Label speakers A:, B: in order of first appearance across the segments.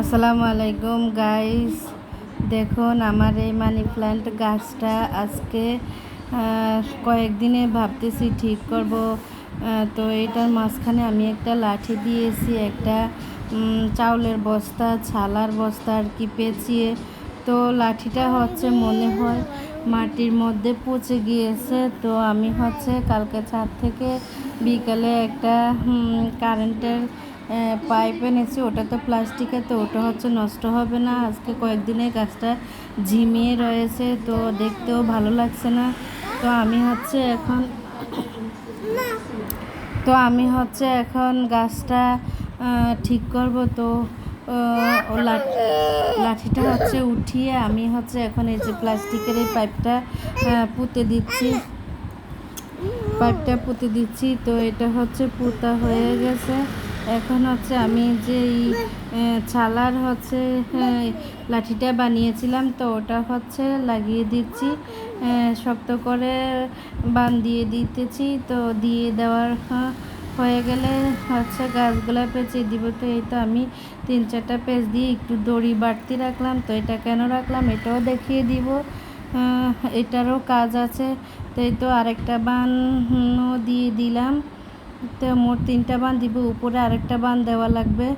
A: আসসালামু আলাইকুম গাইস। দেখুন আমার এই মানি প্ল্যান্ট গাছটা আজকে কয়েকদিনে ভাবতেছি ঠিক করব। তো এটার মাঝখানে আমি একটা লাঠি দিয়েছি, একটা চাউলের বস্তা, ছালার বস্তা আর কি পেঁচিয়ে। তো লাঠিটা হচ্ছে মনে হয় মাটির মধ্যে পচে গিয়েছে। তো আমি হচ্ছে কালকে ছাদ থেকে বিকালে একটা কারেন্টের পাইপ এনেছি। ওটা তো প্লাস্টিকের, তো ওটা হচ্ছে নষ্ট হবে না। আজকে কয়েকদিনে গাছটা ঝিমিয়ে রয়েছে, তো দেখতেও ভালো লাগছে না। তো আমি হচ্ছে এখন গাছটা ঠিক করব। তো লাঠিটা হচ্ছে উঠিয়ে আমি হচ্ছে এখন এই যে প্লাস্টিকের এই পাইপটা পুঁতে দিচ্ছি। তো এটা হচ্ছে পুঁতা হয়ে গেছে। এখন হচ্ছে আমি যে ছালার হচ্ছে লাঠিটা বানিয়েছিলাম, তো ওটা হচ্ছে লাগিয়ে দিচ্ছি, শক্ত করে দিয়ে দিতেছি। তো দিয়ে দেওয়ার হয়ে গেলে হচ্ছে গাছগুলা পেঁচিয়ে দিব। তো এই তো আমি 3-4টা পেঁচ দিয়ে একটু দড়ি বাড়তি রাখলাম। তো এটা কেন রাখলাম এটাও দেখিয়ে দিব, এটারও কাজ আছে। তো এই তো আরেকটা বানও দিয়ে দিলাম। তো মোট 3টা বান দিব, উপরে আরেকটা বান দেওয়া লাগবে,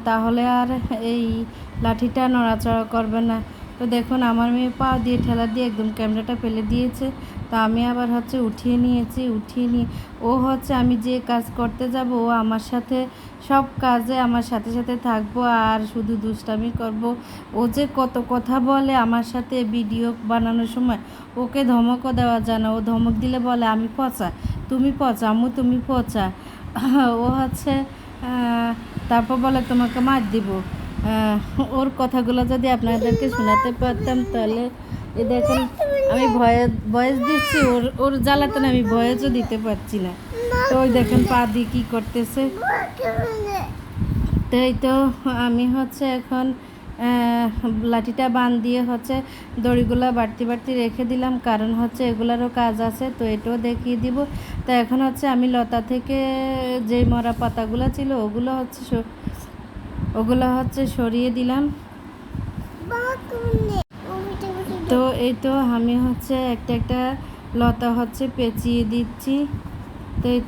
A: তাহলে আর এই লাঠিটা নড়াচড়া করবে না। তো দেখুন আমার মেয়ে পা দিয়ে ঠেলা দিয়ে একদম ক্যামেরাটা ফেলে দিয়েছে। তো আমি আবার হচ্ছে উঠিয়ে নিয়ে ও হচ্ছে আমি যে কাজ করতে যাব ও আমার সাথে সব কাজে আমার সাথে সাথে থাকবো আর শুধু দুষ্টামি করব। ও যে কত কথা বলে আমার সাথে ভিডিও বানানোর সময়, ওকে ধমকও দেওয়া যায় না। ও ধমক দিলে বলে আমি পচা, তুমি পচা, আম্মু তুমি পচা। ও হচ্ছে তারপর বলে তোমাকে মার দিব। ওর কথাগুলো যদি আপনাদেরকে শোনাতে পারতাম তাহলে এ দেখুন আমি ভয়েস দিচ্ছি, ওর ওর জ্বালাতনে আমি ভয়েসও দিতে পারছি না। তো ওই দেখেন পা দিয়ে কী করতেছে। তো এই তো আমি হচ্ছে এখন লাঠিটা বান দিয়ে হচ্ছে দড়িগুলো বাড়তি বাড়তি রেখে দিলাম, কারণ হচ্ছে এগুলারও কাজ আছে। তো এটাও দেখিয়ে দিব। তো এখন হচ্ছে আমি লতা থেকে যে মরা পাতাগুলো ছিল ওগুলো হচ্ছে সরিয়ে দিলাম। তো এই তো আমি হচ্ছে একটা একটা লতা হচ্ছে পেঁচিয়ে দিচ্ছি। তো এই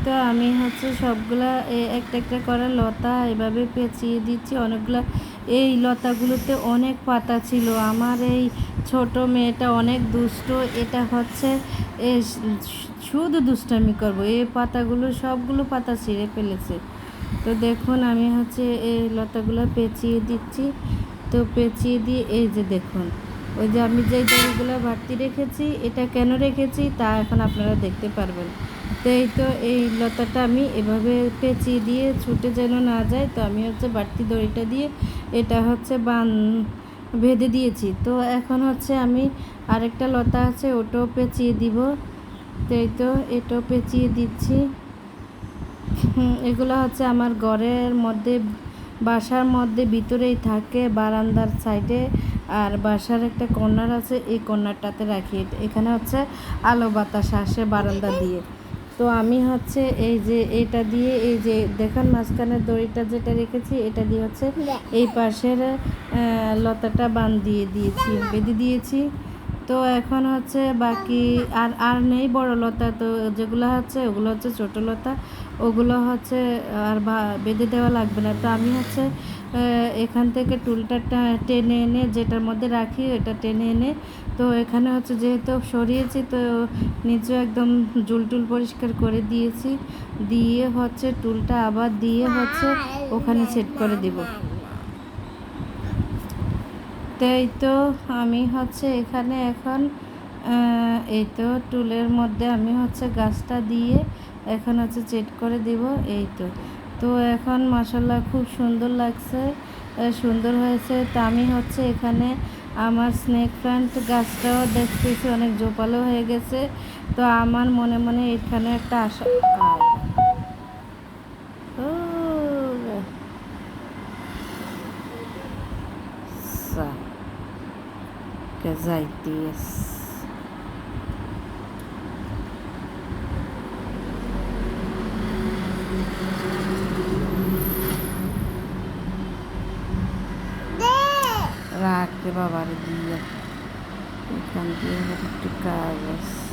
A: তো আমি হচ্ছে সবগুলা একটা একটা করে লতা এভাবে পেঁচিয়ে দিচ্ছি অনেকগুলা। এই লতাগুলোতে অনেক পাতা ছিল। আমার এই ছোট মেয়েটা অনেক দুষ্ট, এটা হচ্ছে শুধু দুষ্টামি করবো। এই পাতাগুলো সবগুলো পাতা ছিঁড়ে ফেলেছে। তো দেখুন আমি হচ্ছে এই লতাগুলো পেঁচিয়ে দিচ্ছি। তো পেঁচিয়ে দিয়ে এই যে দেখুন ওই যে আমি যে দড়িগুলো বাড়তি রেখেছি, এটা কেন রেখেছি তা এখন আপনারা দেখতে পারবেন। তো এই তো এই লতাটা আমি এভাবে পেঁচিয়ে দিয়ে ছুটে যেন না যায়, তো আমি হচ্ছে বাড়তি দড়িটা দিয়ে এটা হচ্ছে বেঁধে দিয়েছি। তো এখন হচ্ছে আমি আরেকটা লতা আছে ওটাও পেঁচিয়ে দিব। তো এই তো এটাও পেঁচিয়ে দিচ্ছি। এগুলো হচ্ছে আমার ঘরের মধ্যে বাসার মধ্যে ভিতরেই থাকে, বারান্দার সাইডে। আর বাসার একটা কর্নার আছে, এই কর্নারটাতে রাখি। এখানে হচ্ছে আলো বাতাস আসে বারান্দা দিয়ে। তো আমি হচ্ছে এই যে এটা দিয়ে এই যে দেখেন মাঝখানের দড়িটা যেটা রেখেছি এটা দিয়ে হচ্ছে এই পাশের লতাটা বেঁধে দিয়েছি। তো এখন হচ্ছে বাকি আর আর নেই বড় লতা। তো যেগুলো হচ্ছে ওগুলো হচ্ছে ছোটো লতা, ওগুলো হচ্ছে আর বেঁধে দেওয়া লাগবে না। তো আমি হচ্ছে এখান থেকে টুলটা টেনে এনে যেটার মধ্যে রাখি এটা টেনে এনে, তো এখানে হচ্ছে যেহেতু সরিয়েছি তো নিচে একদম টুল পরিষ্কার করে দিয়েছি। দিয়ে হচ্ছে টুলটা আবার দিয়ে হচ্ছে ওখানে সেট করে দিব। তো এই তো আমি হচ্ছে এখানে এখন এই তো টুলের মধ্যে আমি হচ্ছে গাছটা দিয়ে এখন হচ্ছে সেট করে দিব। এই তো তো এখন মাশাআল্লাহ খুব সুন্দর লাগছে, সুন্দর হয়েছে। তো আমি হচ্ছে এখানে আমার স্নেক প্ল্যান্ট গাছটাও দেখতেছি অনেক জোপালো হয়ে গেছে। তো আমার মনে মনে এখানে একটা আশা যাইতে থাকতে বাবার দিয়ে এখান দিয়ে একটু কাজ আছে।